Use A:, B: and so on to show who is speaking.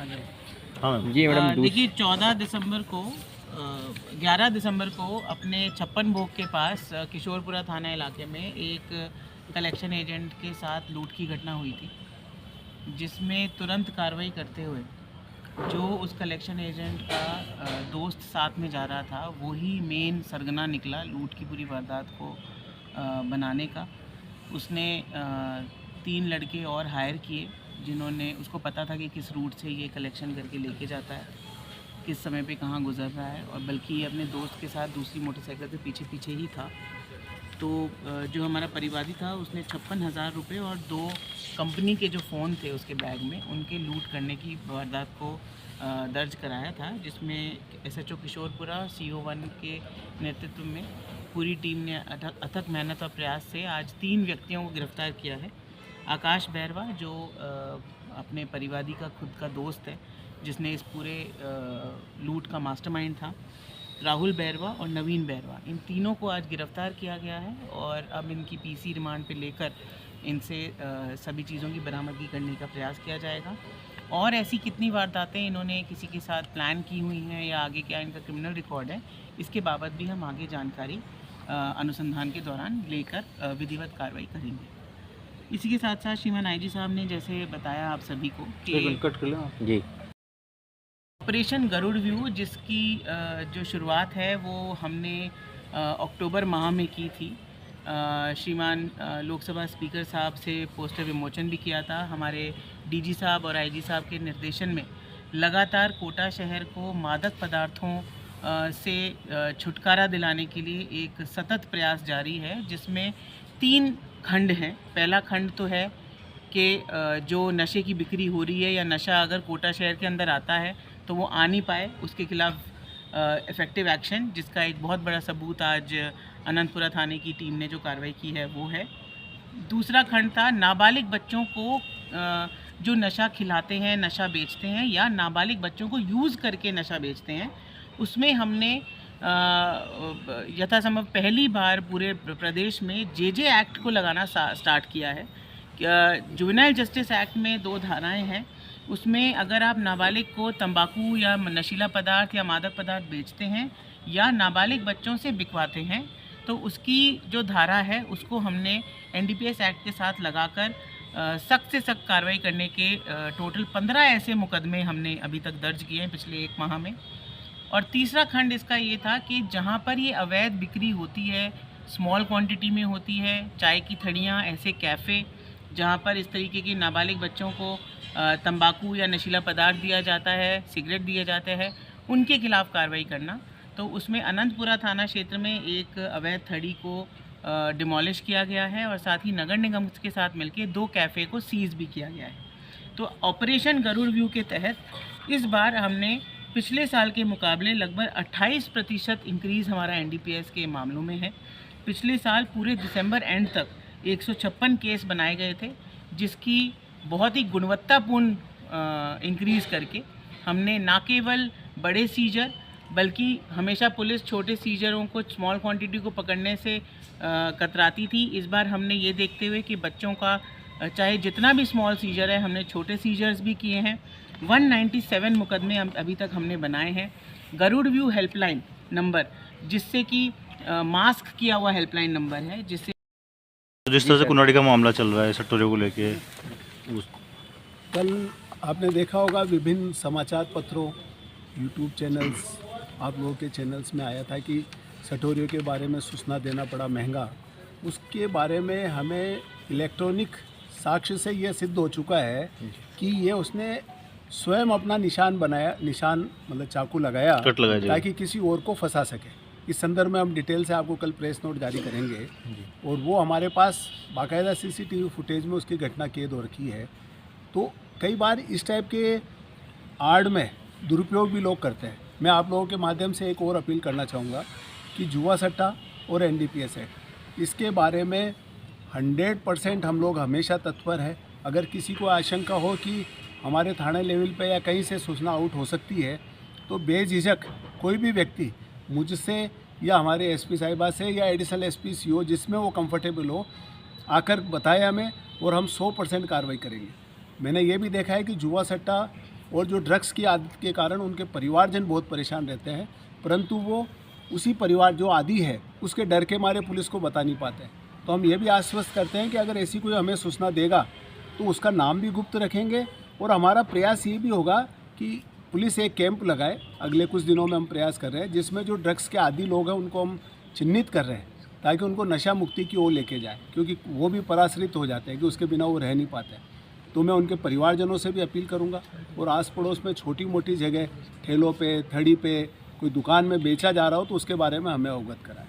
A: रखा जाए।
B: हाँ जी मैडम।
A: देखिए 11 दिसंबर को अपने छप्पन भोग के पास किशोरपुरा थाना इलाके में एक कलेक्शन एजेंट के साथ लूट की घटना हुई थी, जिसमें तुरंत कार्रवाई करते हुए जो उस कलेक्शन एजेंट का दोस्त साथ में जा रहा था वही मेन सरगना निकला लूट की पूरी वारदात को बनाने का। उसने 3 लड़के और हायर किए जिन्होंने, उसको पता था कि किस रूट से ये कलेक्शन करके लेके जाता है, किस समय पे कहाँ गुजर रहा है, और बल्कि ये अपने दोस्त के साथ दूसरी मोटरसाइकिल से पीछे पीछे ही था। तो जो हमारा परिवादी था उसने 56,000 रुपये और 2 कंपनी के जो फ़ोन थे उसके बैग में, उनके लूट करने की वारदात को दर्ज कराया था, जिसमें एसएचओ किशोरपुरा CO1 के नेतृत्व में पूरी टीम ने अथक मेहनत और प्रयास से आज 3 व्यक्तियों को गिरफ्तार किया है। आकाश बैरवा जो अपने परिवादी का खुद का दोस्त है, जिसने इस पूरे लूट का मास्टरमाइंड था, राहुल बैरवा और नवीन बैरवा, इन तीनों को आज गिरफ्तार किया गया है और अब इनकी PC रिमांड पे लेकर इनसे सभी चीज़ों की बरामदगी करने का प्रयास किया जाएगा। और ऐसी कितनी वारदातें इन्होंने किसी के साथ प्लान की हुई हैं या आगे क्या इनका क्रिमिनल रिकॉर्ड है, इसके बाबत भी हम आगे जानकारी अनुसंधान के दौरान लेकर विधिवत कार्रवाई करेंगे। इसी के साथ साथ श्रीमान IG साहब ने जैसे बताया आप सभी को कि
B: जी
A: ऑपरेशन गरुड़ व्यू, जिसकी जो शुरुआत है वो हमने अक्टूबर माह में की थी। श्रीमान लोकसभा स्पीकर साहब से पोस्टर विमोचन भी किया था। हमारे DG साहब और IG साहब के निर्देशन में लगातार कोटा शहर को मादक पदार्थों से छुटकारा दिलाने के लिए एक सतत प्रयास जारी है, जिसमें 3 खंड हैं। पहला खंड तो है कि जो नशे की बिक्री हो रही है या नशा अगर कोटा शहर के अंदर आता है तो वो आ नहीं पाए, उसके खिलाफ इफ़ेक्टिव एक्शन, जिसका एक बहुत बड़ा सबूत आज अनंतपुरा थाने की टीम ने जो कार्रवाई की है वो है। दूसरा खंड था नाबालिग बच्चों को जो नशा खिलाते हैं, नशा बेचते हैं या नाबालिग बच्चों को यूज़ करके नशा बेचते हैं, उसमें हमने यथासंभव पहली बार पूरे प्रदेश में JJ एक्ट को लगाना स्टार्ट किया है। जुवेनाइल जस्टिस एक्ट में 2 धाराएं हैं, उसमें अगर आप नाबालिग को तंबाकू या नशीला पदार्थ या मादक पदार्थ बेचते हैं या नाबालिग बच्चों से बिकवाते हैं तो उसकी जो धारा है उसको हमने NDPS एक्ट के साथ लगाकर सख्त से सख्त कार्रवाई करने के टोटल 15 ऐसे मुकदमे हमने अभी तक दर्ज किए हैं पिछले 1 माह में। और तीसरा खंड इसका ये था कि जहाँ पर ये अवैध बिक्री होती है, स्मॉल क्वांटिटी में होती है, चाय की थड़ियाँ, ऐसे कैफ़े जहाँ पर इस तरीके की नाबालिग बच्चों को तंबाकू या नशीला पदार्थ दिया जाता है, सिगरेट दिए जाते हैं, उनके खिलाफ कार्रवाई करना। तो उसमें अनंतपुरा थाना क्षेत्र में एक अवैध थड़ी को डिमोलिश किया गया है और साथ ही नगर निगम के साथ मिलकर 2 कैफ़े को सीज़ भी किया गया है। तो ऑपरेशन गरुड़ व्यू के तहत इस बार हमने पिछले साल के मुकाबले लगभग 28% इंक्रीज़ हमारा NDPS के मामलों में है। पिछले साल पूरे दिसंबर एंड तक 156 केस बनाए गए थे, जिसकी बहुत ही गुणवत्तापूर्ण इंक्रीज़ करके हमने ना केवल बड़े सीजर बल्कि हमेशा पुलिस छोटे सीजरों को, स्मॉल क्वांटिटी को पकड़ने से कतराती थी। इस बार हमने ये देखते हुए कि बच्चों का चाहे जितना भी स्मॉल सीजर है, हमने छोटे सीजर्स भी किए हैं। 197 मुकदमे अभी तक हमने बनाए हैं। गरुड़ व्यू हेल्पलाइन नंबर, जिससे कि मास्क किया हुआ हेल्पलाइन नंबर है, जिससे
C: जिस तरह से कुनाड़ी का मामला चल रहा है सट्टोरे को लेके,
D: कल आपने देखा होगा विभिन्न समाचार पत्रों, YouTube चैनल्स, आप लोगों के चैनल्स में आया था कि सटोरियों के बारे में सूचना देना पड़ा महंगा। उसके बारे में हमें इलेक्ट्रॉनिक साक्ष्य से यह सिद्ध हो चुका है कि ये उसने स्वयं अपना निशान बनाया, निशान मतलब चाकू लगाया ताकि किसी और को फंसा सके। इस संदर्भ में हम डिटेल से आपको कल प्रेस नोट जारी करेंगे और वो हमारे पास बाकायदा CCTV फुटेज में उसकी घटना कैद हो रखी है। तो कई बार इस टाइप के आड़ में दुरुपयोग भी लोग करते हैं। मैं आप लोगों के माध्यम से एक और अपील करना चाहूँगा कि जुआ सट्टा और NDPS एक्ट, इसके बारे में 100% हम लोग हमेशा तत्पर है। अगर किसी को आशंका हो कि हमारे थाने लेवल पे या कहीं से सूचना आउट हो सकती है तो बेझिझक कोई भी व्यक्ति मुझसे या हमारे SP साहिबा से या एडिशनल SP CO जिसमें वो कंफर्टेबल हो आकर बताए हमें, और हम 100% कार्रवाई करेंगे। मैंने ये भी देखा है कि जुआ सट्टा और जो ड्रग्स की आदत के कारण उनके परिवारजन बहुत परेशान रहते हैं, परंतु वो उसी परिवार जो आदी है उसके डर के मारे पुलिस को बता नहीं पाते। तो हम ये भी आश्वस्त करते हैं कि अगर ऐसी कोई हमें सूचना देगा तो उसका नाम भी गुप्त रखेंगे, और हमारा प्रयास ये भी होगा कि पुलिस एक कैंप लगाए। अगले कुछ दिनों में हम प्रयास कर रहे हैं जिसमें जो ड्रग्स के आदी लोग हैं उनको हम चिन्हित कर रहे हैं ताकि उनको नशा मुक्ति की ओर लेके जाए, क्योंकि वो भी पराश्रित हो जाते हैं कि उसके बिना वो रह नहीं पाते। तो मैं उनके परिवारजनों से भी अपील करूंगा, और आस पड़ोस में छोटी मोटी जगह ठेलों पे, थड़ी पे, कोई दुकान में बेचा जा रहा हो तो उसके बारे में हमें अवगत कराएं।